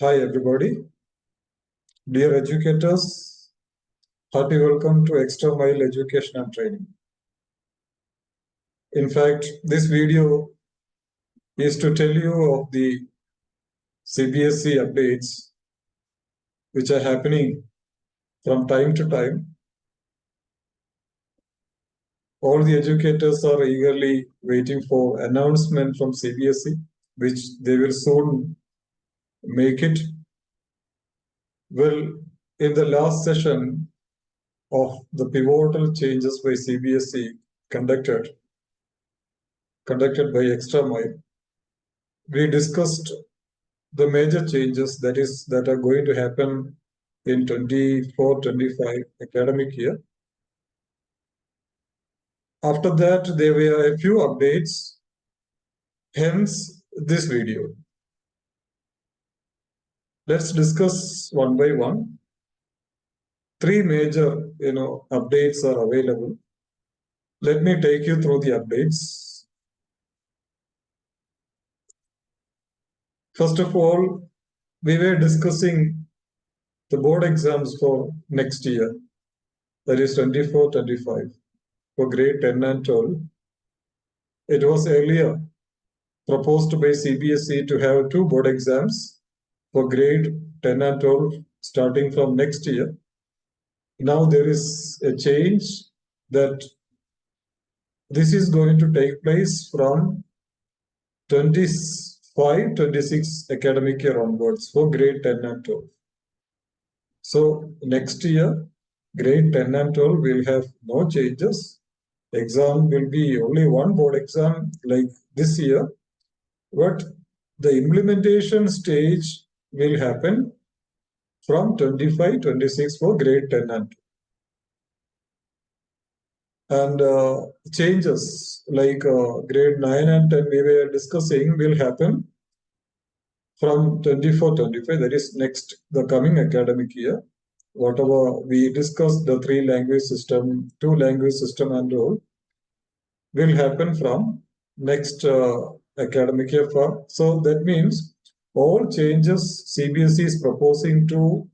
Hi everybody, dear educators, hearty welcome to Extra Mile Education and Training. In fact, this video is to tell you of the CBSE updates which are happening from time to time. All the educators are eagerly waiting for announcement from CBSE, which they will soon make it. Well, in the last session of the pivotal changes by CBSE conducted by Extra Mile, we discussed the major changes that are going to happen in 24-25 academic year. After that, there were a few updates, hence this video. Let's discuss one by one. Three major updates are available. Let me take you through the updates. First of all, we were discussing the board exams for next year, that is 24-25, for grade 10 and 12. It was earlier proposed by CBSE to have two board exams for grade 10 and 12 starting from next year. Now there is a change that this is going to take place from 25-26 academic year onwards for grade 10 and 12. So next year, grade 10 and 12 will have no changes. Exam will be only one board exam like this year, but the implementation stage will happen from 25-26 for grade 10 and 12. And changes like grade 9 and 10 we were discussing will happen from 24-25, that is next, the coming academic year. Whatever we discussed, the 3 language system, 2 language system and all, will happen from next academic year. So that means all changes CBSE is proposing to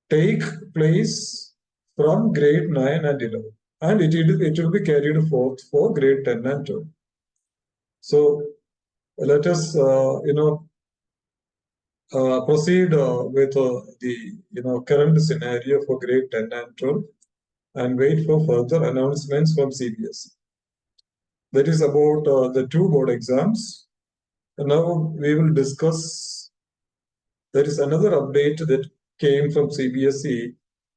take place from grade 9 and 11. And it will be carried forth for grade 10 and 12. So let us, proceed with the current scenario for grade 10 and 12 and wait for further announcements from CBSE. That is about the 2 board exams. And now we will discuss, there is another update that came from CBSE.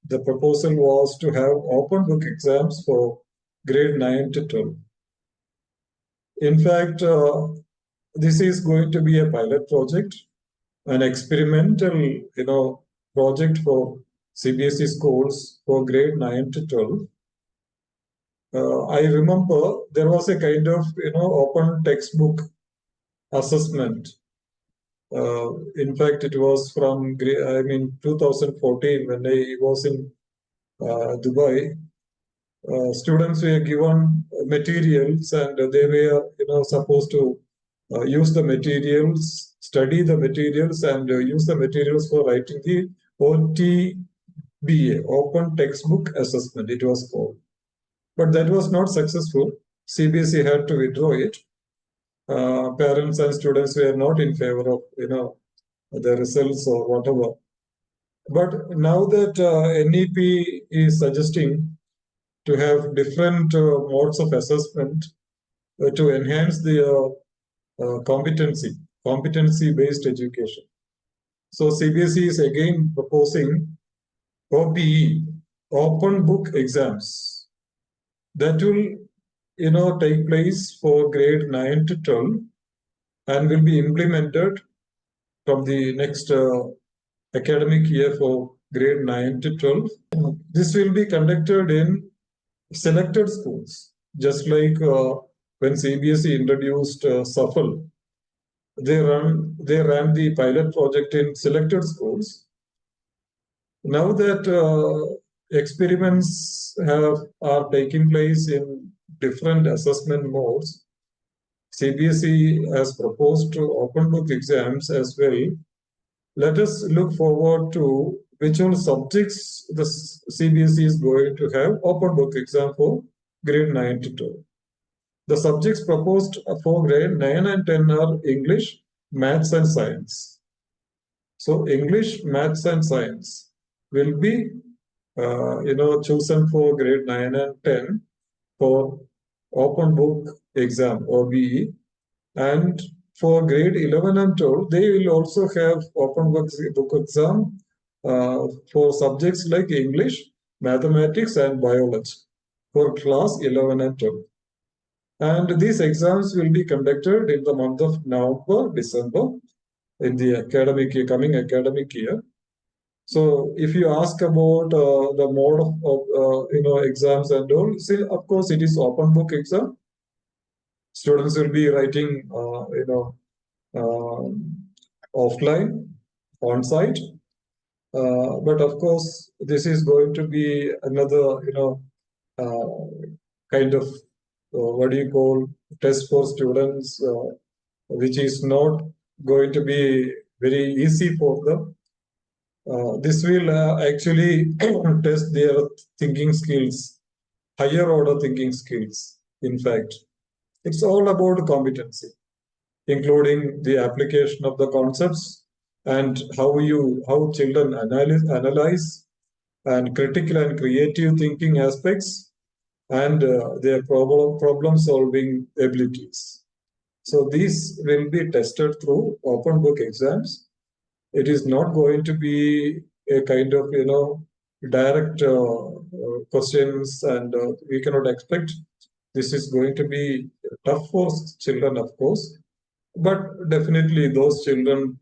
The proposal was to have open book exams for grade 9 to 12. In fact, this is going to be a pilot project, an experimental, project for CBSE schools for grade 9 to 12. I remember there was a kind of, open textbook assessment. In fact, it was from 2014 when I was in Dubai. Students were given materials and they were, supposed to use the materials, study the materials and use the materials for writing the OTBA, Open Textbook Assessment, it was called. But that was not successful. CBSE had to withdraw it. Parents and students were not in favor of, the results or whatever. But now that NEP is suggesting to have different modes of assessment to enhance the competency-based education. So CBSE is again proposing OBE, open book exams, that will take place for grade 9 to 12 and will be implemented from the next academic year for grade 9 to 12. This will be conducted in selected schools, just like when CBSE introduced SAFL. They ran the pilot project in selected schools. Now that experiments are taking place in different assessment modes, CBSE has proposed to open book exams as well let us look forward to which all subjects the CBSE is going to have open book exam for grade 9 to 12. The subjects proposed for grade 9 and 10 are English, Maths and Science. So English, Maths and Science will be chosen for grade 9 and 10 for open book exam OBE, and for grade 11 and 12 they will also have open book exam for subjects like English, mathematics and biology for class 11 and 12. And these exams will be conducted in the month of November, December in the coming academic year. So if you ask about the mode of exams and all, see, of course it is open book exam. Students will be writing offline, on site, but of course this is going to be another kind of what do you call test for students, which is not going to be very easy for them. This will actually test their thinking skills, higher order thinking skills. In fact, it's all about competency, including the application of the concepts and how children analyze and critical and creative thinking aspects and their problem solving abilities. So these will be tested through open book exams. It is not going to be a kind of direct questions, and we cannot expect this is going to be tough for children, of course, but definitely those children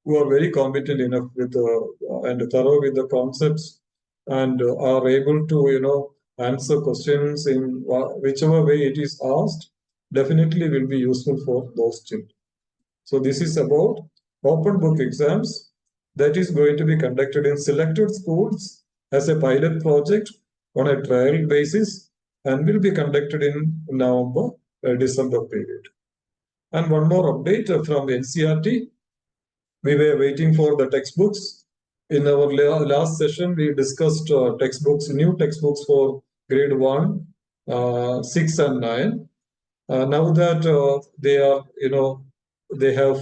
who are very competent enough with and thorough with the concepts and are able to answer questions in whichever way it is asked, definitely will be useful for those children. So this is about open book exams that is going to be conducted in selected schools as a pilot project on a trial basis and will be conducted in November, December period. And one more update from NCERT. We were waiting for the textbooks. In our last session, we discussed new textbooks for grade 1, 6 and 9. Now that they have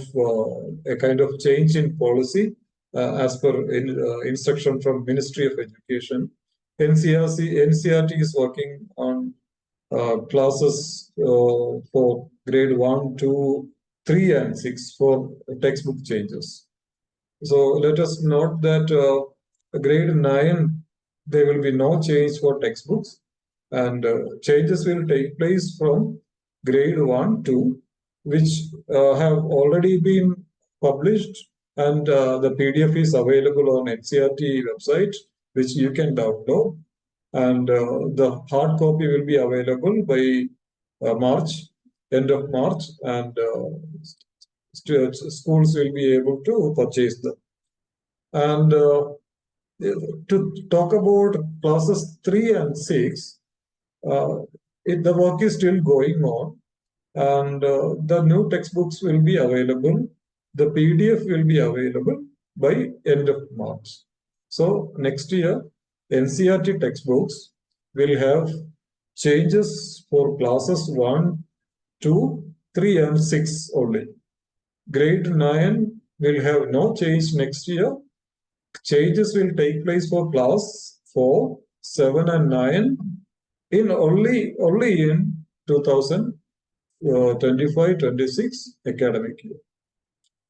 a kind of change in policy as per instruction from Ministry of Education. NCERT is working on classes for grade 1, 2, 3 and 6 for textbook changes. So let us note that grade 9, there will be no change for textbooks, and changes will take place from grade 1, 2, which have already been published, and the PDF is available on NCERT website, which you can download. And the hard copy will be available by March, end of March, and schools will be able to purchase them. And to talk about classes 3 and 6, the work is still going on, and the new textbooks will be available. The PDF will be available by end of March. So next year, NCERT textbooks will have changes for classes 1, 2, 3 and 6 only. Grade 9 will have no change next year. Changes will take place for class 4, 7 and 9 in only in 2025-26 academic year.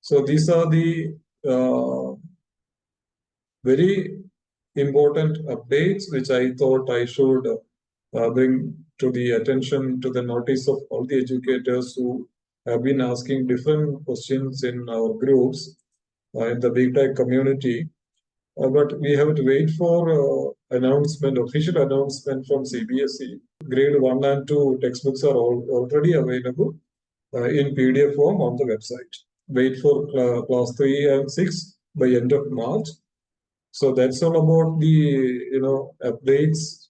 So these are the very important updates which I thought I should bring to the attention, to the notice of all the educators who have been asking different questions in our groups in the Big Tech community. But we have to wait for official announcement from CBSE. Grade 1 and 2 textbooks are already available in PDF form on the website. Wait for class 3 and 6 by end of March. So that's all about the updates.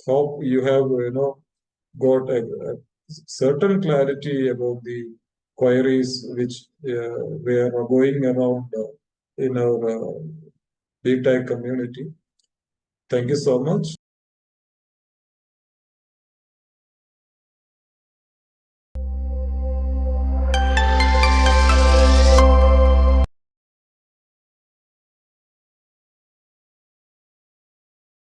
Hope you have got a certain clarity about the queries which were going around in our BTech community. Thank you so much.